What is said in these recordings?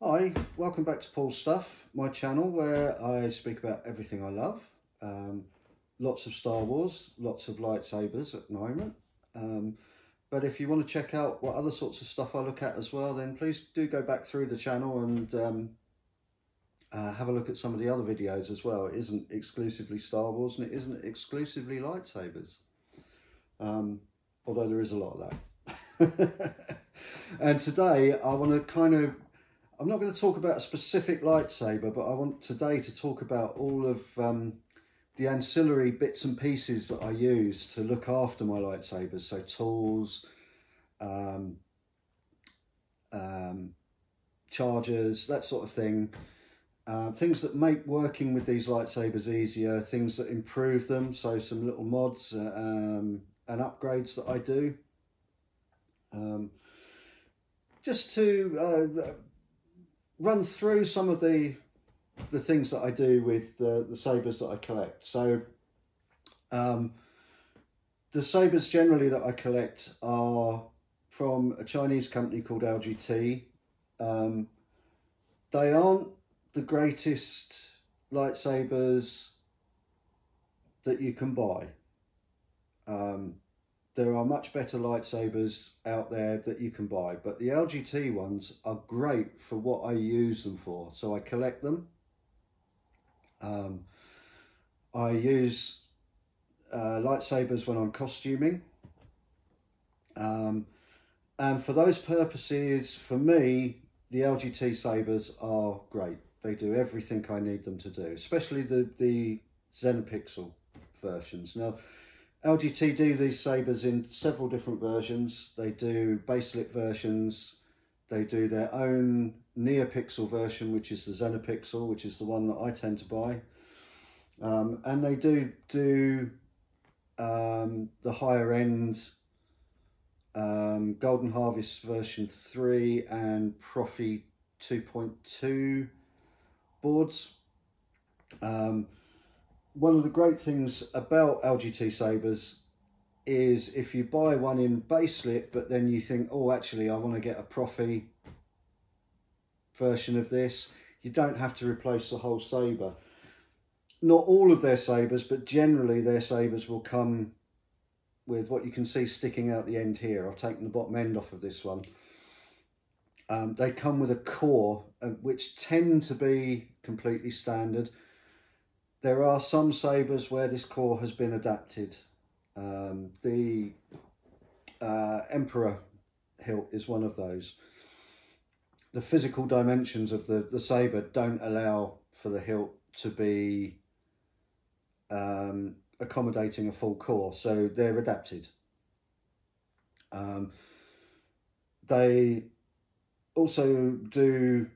Hi, welcome back to Paul's Stuff, my channel where I speak about everything I love. Lots of Star Wars, lots of lightsabers at the moment. But if you want to check out what other sorts of stuff I look at as well, then please do go back through the channel and have a look at some of the other videos as well. It isn't exclusively Star Wars and it isn't exclusively lightsabers. Although there is a lot of that. And today I want to I'm not going to talk about a specific lightsaber, but I want today to talk about all of the ancillary bits and pieces that I use to look after my lightsabers. So tools, chargers, that sort of thing. Things that make working with these lightsabers easier, things that improve them. So some little mods and upgrades that I do. Just to run through some of the things that I do with the sabers that I collect. So the sabers generally that I collect are from a Chinese company called LGT. They aren't the greatest lightsabers that you can buy. There are much better lightsabers out there that you can buy, but the LGT ones are great for what I use them for. So I collect them. I use lightsabers when I'm costuming. And for those purposes, for me, the LGT sabers are great. They do everything I need them to do, especially the Xenopixel versions. Now, LGT do these sabers in several different versions. They do baselit versions. They do their own NeoPixel version, which is the Xenopixel, which is the one that I tend to buy. And they do the higher end Golden Harvest version 3 and Profi 2.2 boards. One of the great things about LGT sabers is if you buy one in baselit, but then you think, oh, actually, I want to get a Profi version of this, you don't have to replace the whole saber. Not all of their sabers, but generally their sabers will come with what you can see sticking out the end here. I've taken the bottom end off of this one. They come with a core, which tend to be completely standard. There are some sabers where this core has been adapted. The Emperor hilt is one of those. The physical dimensions of the saber don't allow for the hilt to be accommodating a full core, so they're adapted. They also do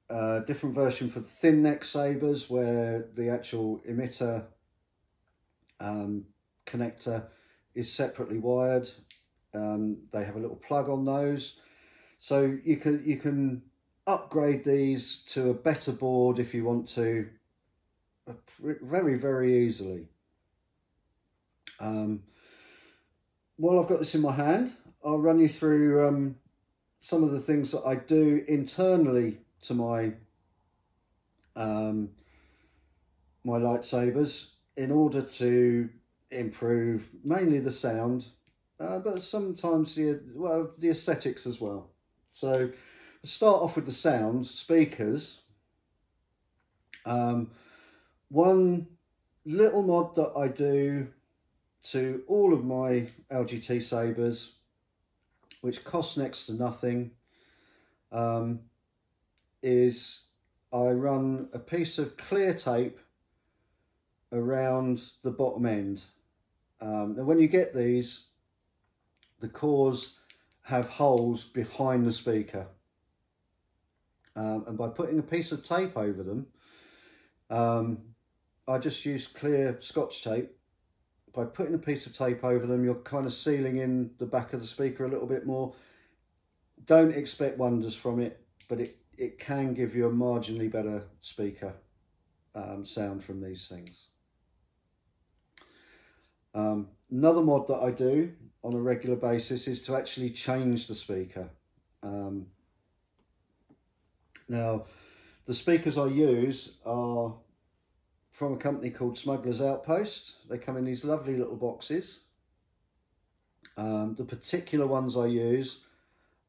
a different version for the thin neck sabers where the actual emitter connector is separately wired. They have a little plug on those, so you can upgrade these to a better board if you want to, very easily. While I've got this in my hand, I'll run you through some of the things that I do internally to my my lightsabers in order to improve mainly the sound, but sometimes the aesthetics as well. So I'll start off with the sound. Speakers. One little mod that I do to all of my LGT sabers, which costs next to nothing, is I run a piece of clear tape around the bottom end. Now when you get these, the cores have holes behind the speaker, and by putting a piece of tape over them, I just use clear Scotch tape. By putting a piece of tape over them, you're kind of sealing in the back of the speaker a little bit more. Don't expect wonders from it, but it can give you a marginally better speaker sound from these things. Another mod that I do on a regular basis is to actually change the speaker. Now, the speakers I use are from a company called Smugglers Outpost. They come in these lovely little boxes. The particular ones I use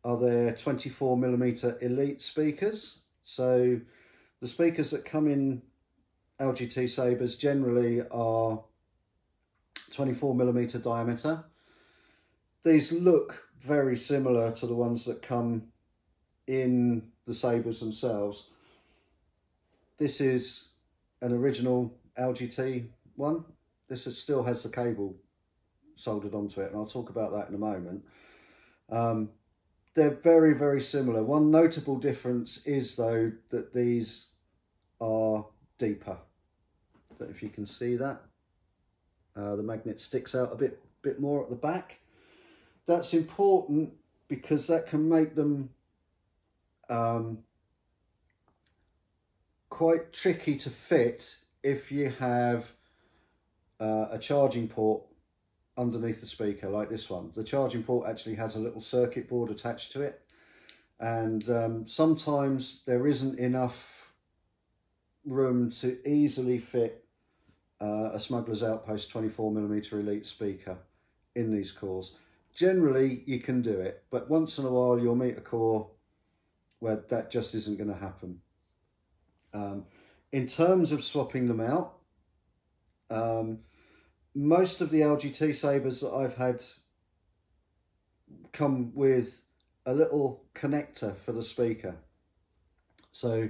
are their 24mm Elite speakers. So the speakers that come in LGT Sabers generally are 24mm diameter. These look very similar to the ones that come in the Sabers themselves. This is an original LGT one. Still has the cable soldered onto it, and I'll talk about that in a moment. They're very, very similar. One notable difference is, though, that these are deeper. But if you can see that, the magnet sticks out a bit more at the back. That's important because that can make them quite tricky to fit if you have a charging port underneath the speaker like this one. The charging port actually has a little circuit board attached to it, and sometimes there isn't enough room to easily fit a Smugglers Outpost 24mm Elite speaker in these cores. Generally you can do it, but once in a while you'll meet a core where that just isn't going to happen. In terms of swapping them out, most of the LGT Sabers that I've had come with a little connector for the speaker. So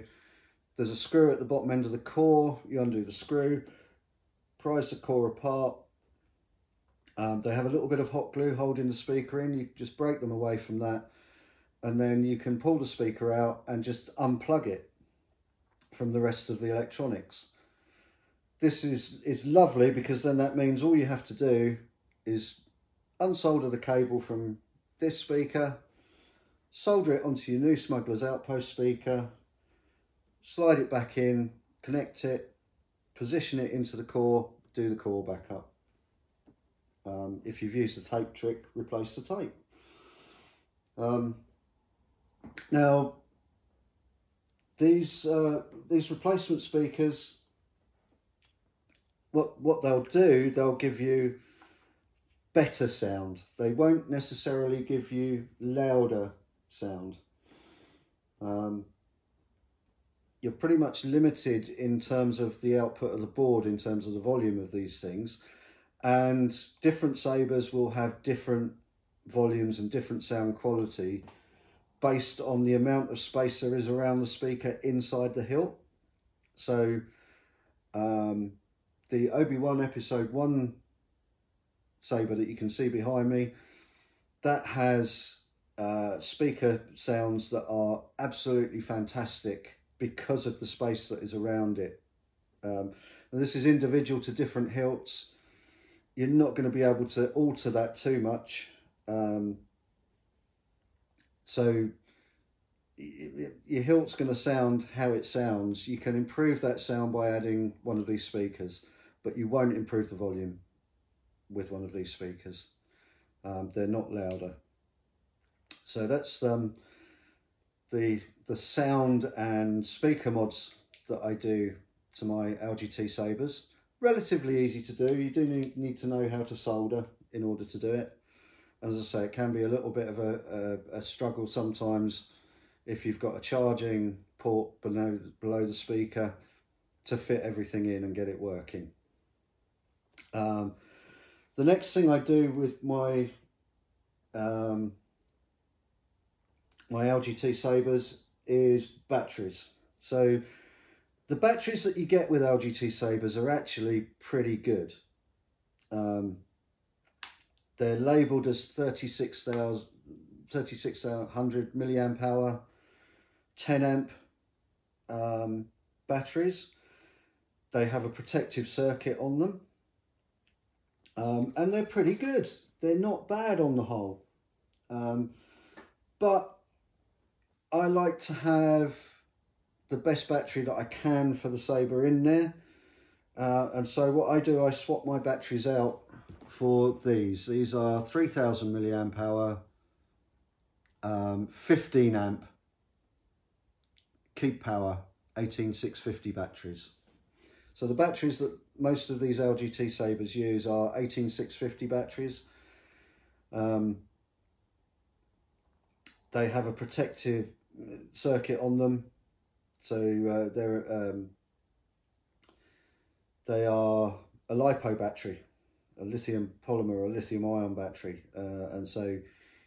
there's a screw at the bottom end of the core. You undo the screw, prise the core apart. They have a little bit of hot glue holding the speaker in. You just break them away from that, and then you can pull the speaker out and just unplug it from the rest of the electronics. This is lovely because then that means all you have to do is unsolder the cable from this speaker, solder it onto your new Smugglers Outpost speaker, slide it back in, connect it, position it into the core, do the core back up. If you've used the tape trick, replace the tape. Now, these replacement speakers, what they'll do, they'll give you better sound. They won't necessarily give you louder sound. You're pretty much limited in terms of the output of the board, in terms of the volume of these things. And different Sabers will have different volumes and different sound quality based on the amount of space there is around the speaker inside the hilt. So the Obi-Wan Episode 1 Saber that you can see behind me, that has speaker sounds that are absolutely fantastic because of the space that is around it. And this is individual to different hilts. You're not going to be able to alter that too much. So your hilt's going to sound how it sounds. You can improve that sound by adding one of these speakers, but you won't improve the volume with one of these speakers. They're not louder. So that's the sound and speaker mods that I do to my LGT Sabers. Relatively easy to do. You do need to know how to solder in order to do it. As I say, it can be a little bit of a struggle sometimes if you've got a charging port below the speaker to fit everything in and get it working. The next thing I do with my my LGT Sabers is batteries. So the batteries that you get with LGT Sabers are actually pretty good. They're labelled as 3600 milliamp hour, 10 amp batteries. They have a protective circuit on them, and they're pretty good. They're not bad on the whole, but I like to have the best battery that I can for the Saber in there, and so what I do, I swap my batteries out for these. These are 3000 milliamp hour, 15 amp Keep Power 18650 batteries. So the batteries that most of these LGT Sabers use are 18650 batteries. They have a protective circuit on them, so they are a LiPo battery, a lithium polymer or lithium ion battery, and so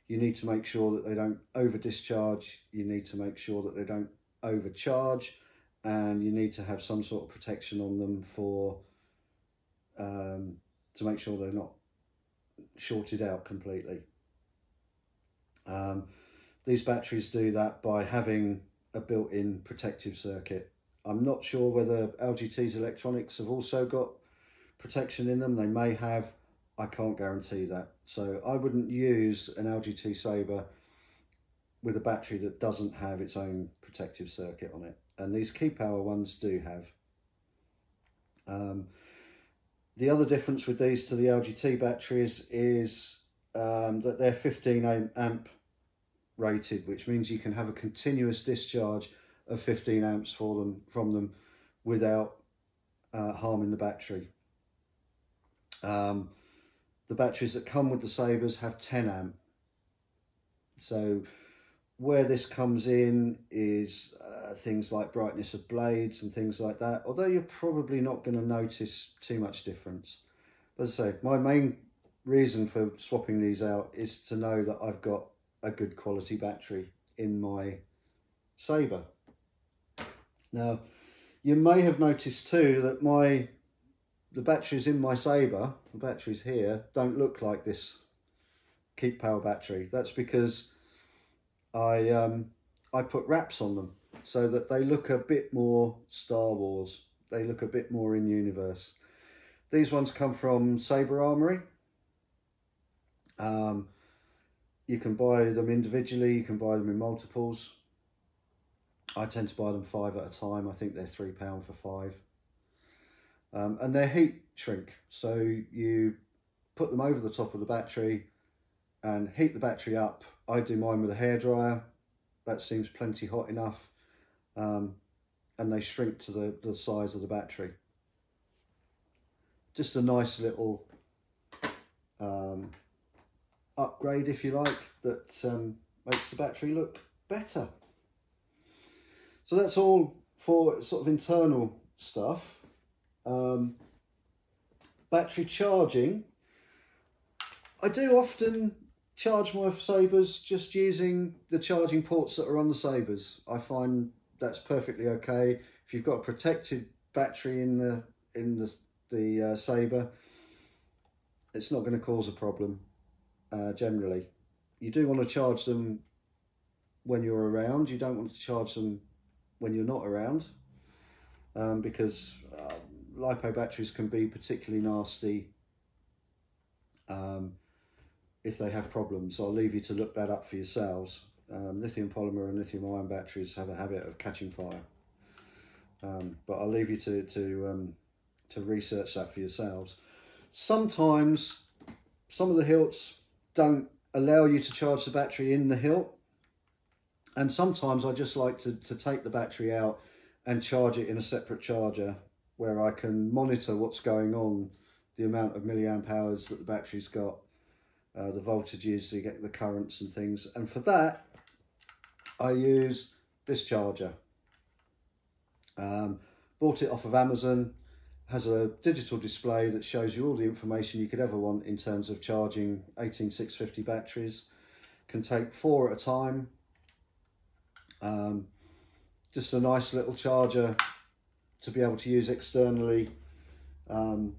you need to make sure that they don't over discharge, you need to make sure that they don't overcharge, and you need to have some sort of protection on them for to make sure they're not shorted out completely. These batteries do that by having a built-in protective circuit. I'm not sure whether LGT's electronics have also got protection in them. They may have, I can't guarantee that. So I wouldn't use an LGT Saber with a battery that doesn't have its own protective circuit on it. And these Keep Power ones do have. The other difference with these to the LGT batteries is that they're 15 amp rated, which means you can have a continuous discharge of 15 amps from them without harming the battery. The batteries that come with the Sabers have 10 amp. So where this comes in is things like brightness of blades and things like that, although you're probably not going to notice too much difference. But as I say, my main reason for swapping these out is to know that I've got a good quality battery in my Saber. Now, you may have noticed too that the batteries in my Saber, the batteries here, don't look like this Keep Power battery. That's because I put wraps on them so that they look a bit more Star Wars. They look a bit more in universe. These ones come from Saber Armory. You can buy them individually, you can buy them in multiples. I tend to buy them 5 at a time. I think they're £3 for 5. And they're heat shrink. So you put them over the top of the battery and heat the battery up. I do mine with a hairdryer. That seems plenty hot enough. And they shrink to the size of the battery. Just a nice little upgrade, if you like, that makes the battery look better. So that's all for sort of internal stuff. Battery charging. I do often charge my Sabers just using the charging ports that are on the Sabers. I find that's perfectly okay. If you've got a protected battery in the Saber, it's not going to cause a problem. Generally, you do want to charge them when you're around. You don't want to charge them when you're not around, because LiPo batteries can be particularly nasty if they have problems. I'll leave you to look that up for yourselves. Lithium polymer and lithium ion batteries have a habit of catching fire, but I'll leave you to research that for yourselves. Sometimes some of the hilts don't allow you to charge the battery in the hilt, and sometimes I just like to take the battery out and charge it in a separate charger where I can monitor what's going on, the amount of milliamp hours that the battery's got, the voltages, you get the currents and things. And for that, I use this charger. Bought it off of Amazon. Has a digital display that shows you all the information you could ever want in terms of charging 18650 batteries. Can take 4 at a time. Just a nice little charger to be able to use externally, that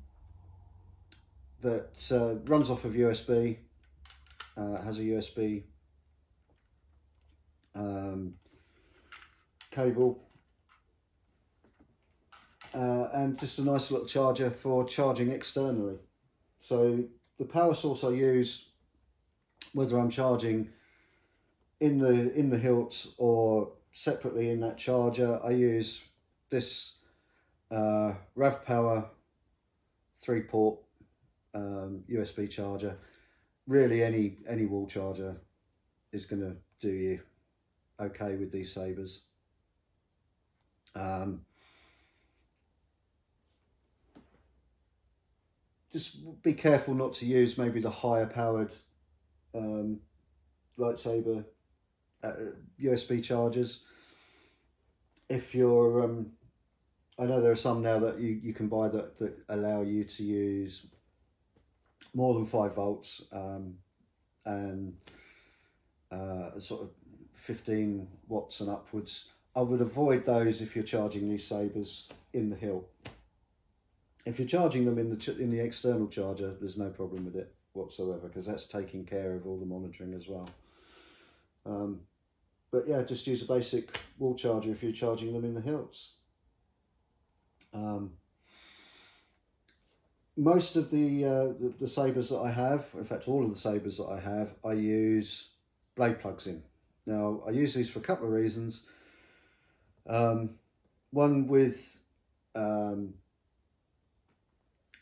runs off of USB, has a USB cable, and just a nice little charger for charging externally. So the power source I use, whether I'm charging in the hilts or separately in that charger, I use this RAV Power 3-port USB charger. Really, any wall charger is going to do you okay with these Sabers. Just be careful not to use maybe the higher powered lightsaber USB chargers. If you're, I know there are some now that you can buy that allow you to use more than 5 volts and sort of 15 watts and upwards. I would avoid those if you're charging these sabers in the hill. If you're charging them in the external charger, there's no problem with it whatsoever, because that's taking care of all the monitoring as well. But yeah, just use a basic wall charger if you're charging them in the hills. Most of the sabers that I have, in fact all of the sabers that I have, I use blade plugs in. Now I use these for a couple of reasons. One with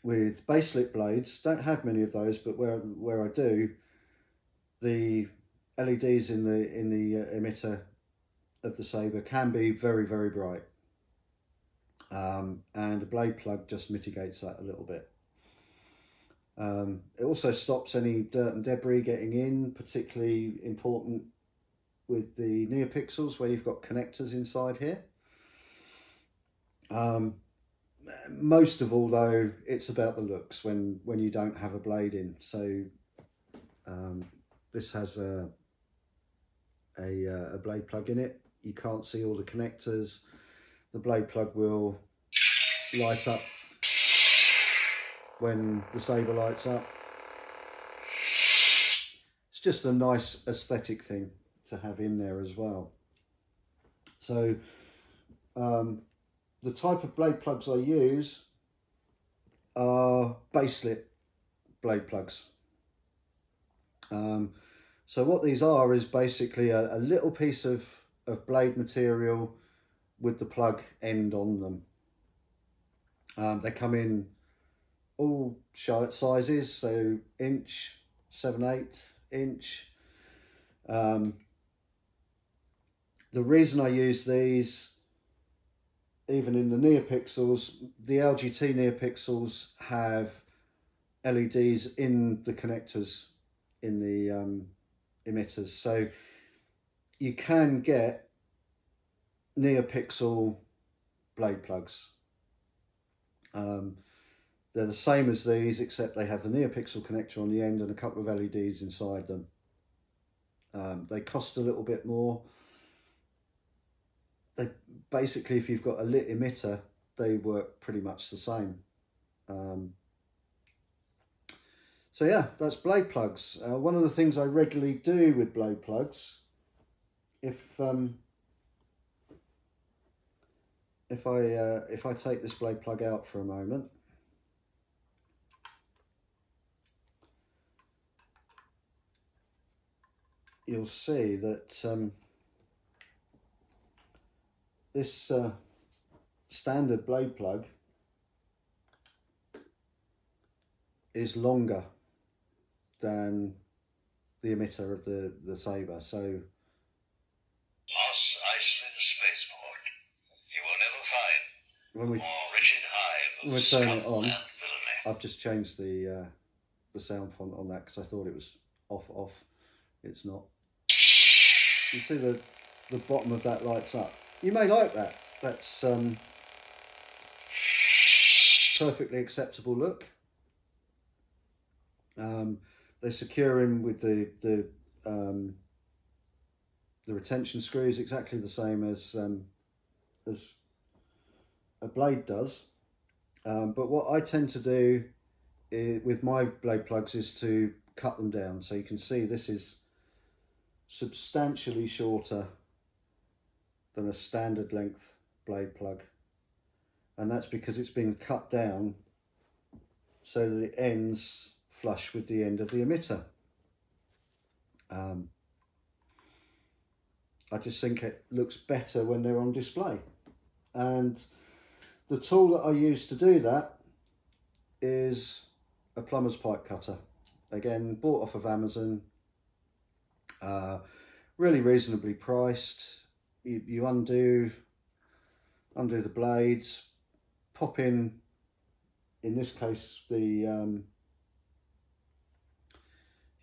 baselit blades, don't have many of those, but where I do, the LEDs in the emitter of the saber can be very, very bright, and a blade plug just mitigates that a little bit. It also stops any dirt and debris getting in, particularly important with the NeoPixels where you've got connectors inside here. Most of all though, it's about the looks when you don't have a blade in. So this has a blade plug in it. You can't see all the connectors. The blade plug will light up when the saber lights up. It's just a nice aesthetic thing to have in there as well. So the type of blade plugs I use are baselit blade plugs. So what these are is basically a little piece of blade material with the plug end on them. They come in all sizes, so inch, 7/8 inch. The reason I use these, even in the NeoPixels, the LGT NeoPixels have LEDs in the connectors in the emitters, so you can get NeoPixel blade plugs. They're the same as these, except they have the NeoPixel connector on the end and a couple of LEDs inside them. They cost a little bit more. They basically, if you've got a lit emitter, they work pretty much the same. So yeah, that's blade plugs. One of the things I regularly do with blade plugs, if I take this blade plug out for a moment, you'll see that this standard blade plug is longer than the emitter of the saber. So Moss Iceland Spaceport. You will never find when we more Richard Hive of turn it on, and villainy. I've just changed the sound font on that because I thought it was off. It's not. You see the bottom of that lights up. You may like that. That's perfectly acceptable look. They secure in with the retention screws exactly the same as a blade does. But what I tend to do with my blade plugs is to cut them down. So you can see this is substantially shorter than a standard length blade plug, and that's because it's been cut down so that it ends flush with the end of the emitter. I just think it looks better when they're on display, and the tool that I use to do that is a plumber's pipe cutter. Again, bought off of Amazon, really reasonably priced. You undo undo the blades, pop in this case, the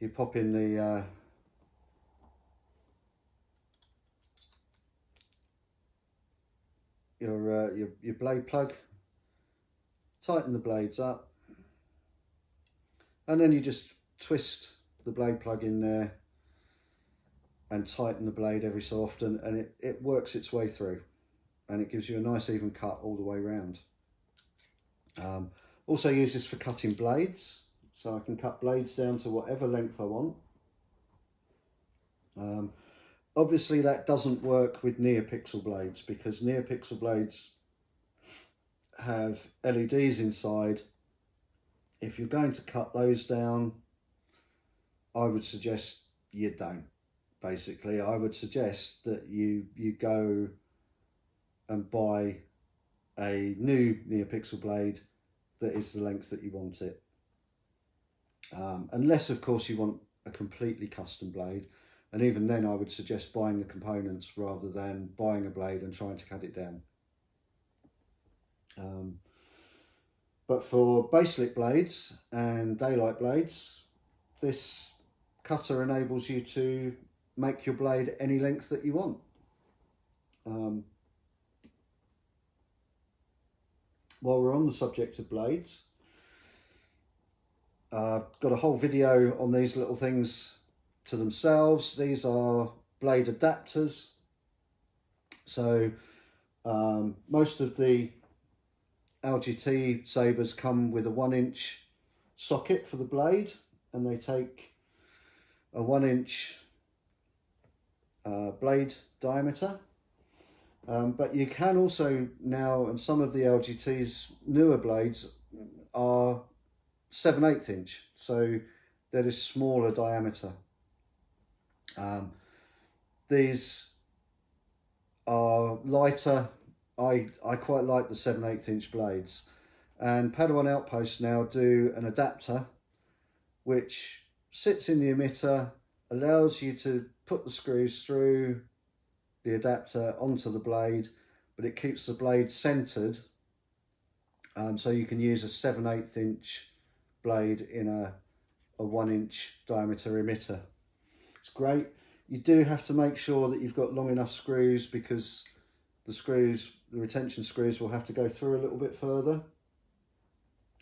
you pop in the your blade plug, tighten the blades up, and then you just twist the blade plug in there and tighten the blade every so often, and it works its way through, and it gives you a nice even cut all the way around. Also use this for cutting blades, so I can cut blades down to whatever length I want. Obviously that doesn't work with NeoPixel blades, because NeoPixel blades have LEDs inside. If you're going to cut those down, I would suggest you don't. Basically, I would suggest that you go and buy a new NeoPixel blade that is the length that you want it. Unless, of course, you want a completely custom blade. And even then, I would suggest buying the components rather than buying a blade and trying to cut it down. But for baselit blades and daylight blades, this cutter enables you to make your blade any length that you want. While we're on the subject of blades, I've got a whole video on these little things to themselves. These are blade adapters. So most of the LGT sabers come with a 1-inch socket for the blade, and they take a 1-inch blade diameter. But you can also now, and some of the LGT's newer blades are 7/8 inch, so that is smaller diameter. These are lighter. I quite like the 7/8 inch blades, and Padawan Outpost now do an adapter which sits in the emitter, allows you to put the screws through the adapter onto the blade, but it keeps the blade centered, so you can use a 7/8 inch blade in a 1-inch diameter emitter. It's great. You do have to make sure that you've got long enough screws, because the retention screws will have to go through a little bit further.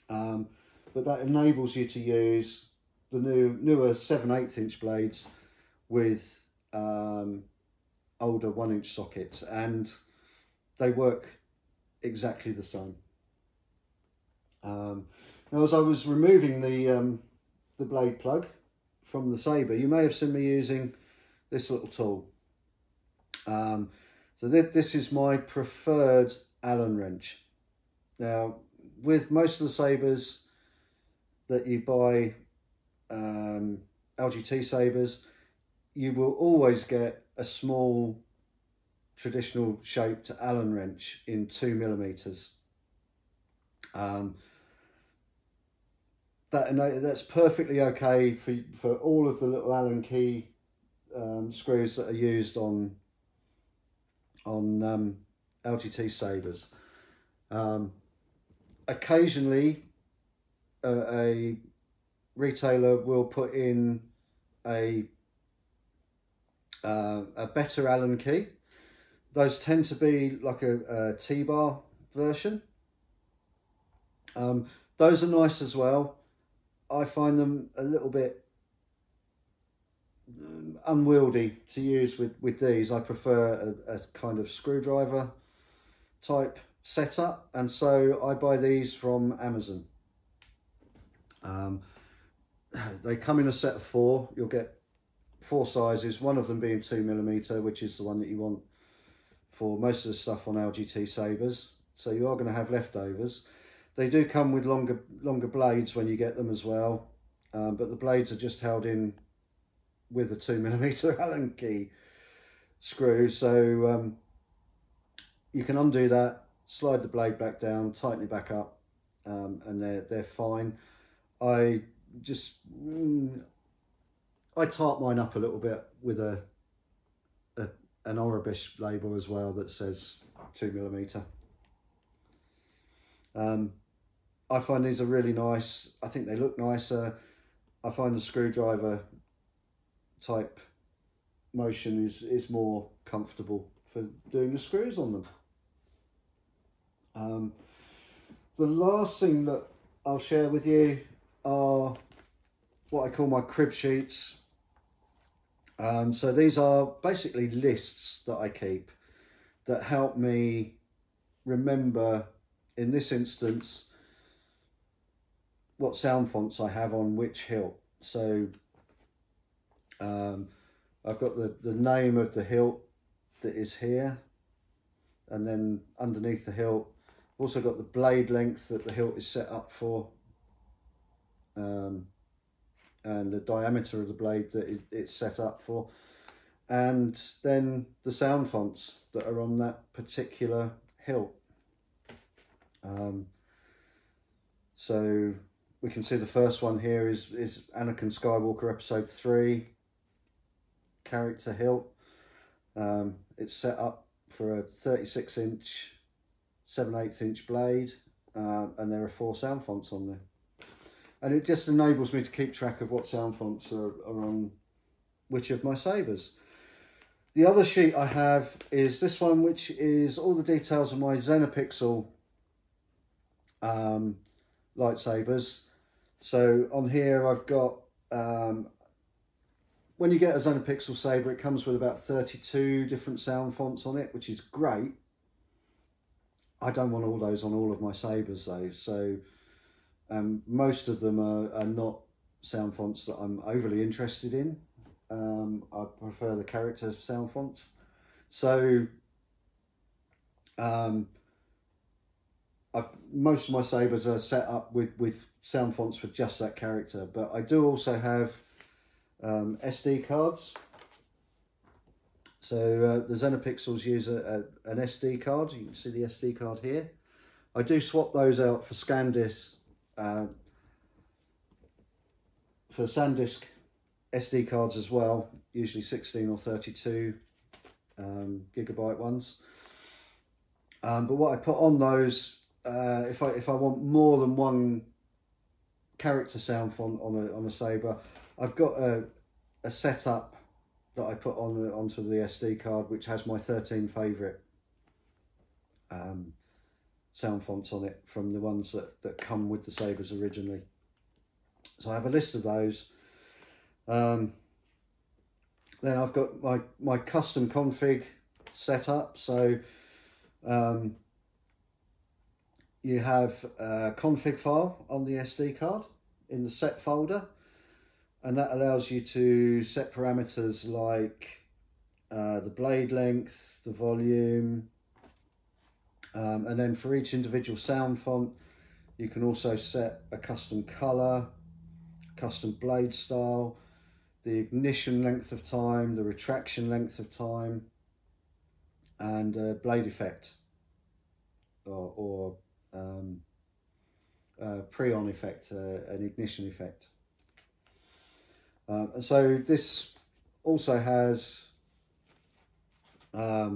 But that enables you to use the newer 7/8 inch blades with older 1-inch sockets, and they work exactly the same. Now, as I was removing the blade plug from the Saber, you may have seen me using this little tool. So this is my preferred Allen wrench. Now, with most of the Sabers that you buy, LGT Sabers, you will always get a small traditional shaped Allen wrench in 2mm. That's perfectly okay for all of the little Allen key screws that are used on LGT Sabers. Occasionally a retailer will put in a better Allen key. Those tend to be like a T-bar version. Those are nice as well. I find them a little bit unwieldy to use with these. I prefer a kind of screwdriver type setup, and so I buy these from Amazon. They come in a set of 4. You'll get 4 sizes, one of them being 2mm, which is the one that you want for most of the stuff on LGT Sabers. So you are going to have leftovers. They do come with longer blades when you get them as well, but the blades are just held in with a 2mm Allen key screw. So you can undo that, slide the blade back down, tighten it back up, and they're fine. I tart mine up a little bit with an Orabish label as well that says 2mm. I find these are really nice. I think they look nicer. I find the screwdriver type motion is more comfortable for doing the screws on them. The last thing that I'll share with you are what I call my crib sheets. So these are basically lists that I keep that help me remember, in this instance, what sound fonts I have on which hilt. So I've got the name of the hilt that is here, and then underneath the hilt I've also got the blade length that the hilt is set up for, and the diameter of the blade that it's set up for, and then the sound fonts that are on that particular hilt. So we can see the first one here is Anakin Skywalker Episode 3 character hilt. It's set up for a 36-inch 7/8 inch blade, and there are 4 sound fonts on there, and it just enables me to keep track of what sound fonts are on which of my sabers. The other sheet I have is this one, which is all the details of my Xenopixel lightsabers. So on here I've got, when you get a Xenopixel saber, it comes with about 32 different sound fonts on it, which is great. I don't want all those on all of my sabers though, so most of them are not sound fonts that I'm overly interested in. I prefer the character sound fonts. So most of my sabers are set up with sound fonts for just that character, but I do also have SD cards. So the Xenopixels use an SD card. You can see the SD card here. I do swap those out for Sandisk SD cards as well, usually 16 or 32 gigabyte ones. But what I put on those, if I want more than one character sound font on a saber, I've got a setup that I put onto the SD card, which has my 13 favourite sound fonts on it from the ones that come with the sabers originally. So I have a list of those. Then I've got my custom config set up. So you have a config file on the SD card in the set folder, and that allows you to set parameters like the blade length, the volume, and then for each individual sound font you can also set a custom color, custom blade style, the ignition length of time, the retraction length of time, and blade effect or pre-on effect, an ignition effect. And so this also has a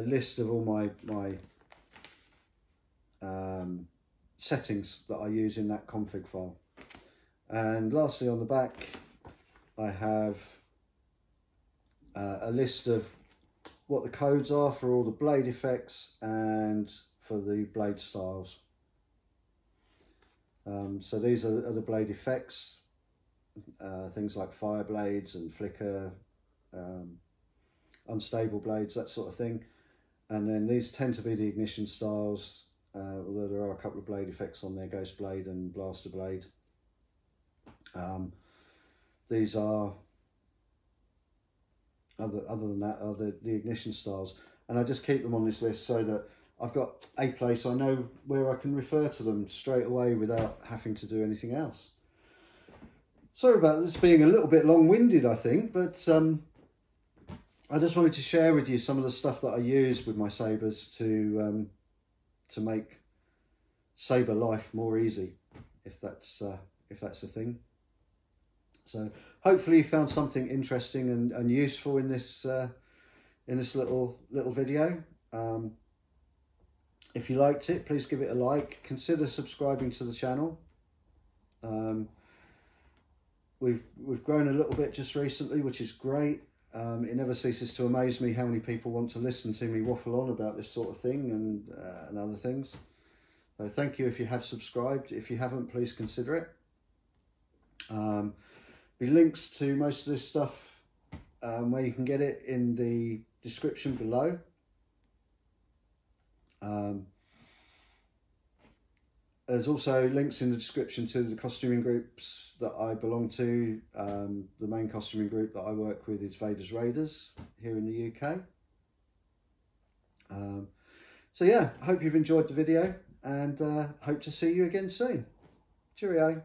list of all my settings that I use in that config file. And lastly, on the back I have a list of what the codes are for all the blade effects and for the blade styles. So these are the blade effects, things like fire blades and flicker, unstable blades, that sort of thing. And then these tend to be the ignition styles, although there are a couple of blade effects on there, ghost blade and blaster blade. These are, other than that, are the ignition styles, and I just keep them on this list so that I've got a place I know where I can refer to them straight away without having to do anything else. Sorry about this being a little bit long-winded, I think, but I just wanted to share with you some of the stuff that I use with my sabers to make saber life more easy, if that's a thing. So hopefully you found something interesting and useful in this in this little video. If you liked it, please give it a like. Consider subscribing to the channel. We've grown a little bit just recently, which is great. It never ceases to amaze me how many people want to listen to me waffle on about this sort of thing and other things. So thank you if you have subscribed. If you haven't, please consider it. Be links to most of this stuff where you can get it in the description below. There's also links in the description to the costuming groups that I belong to. The main costuming group that I work with is Vader's Raiders here in the UK. So yeah, I hope you've enjoyed the video and hope to see you again soon. Cheerio.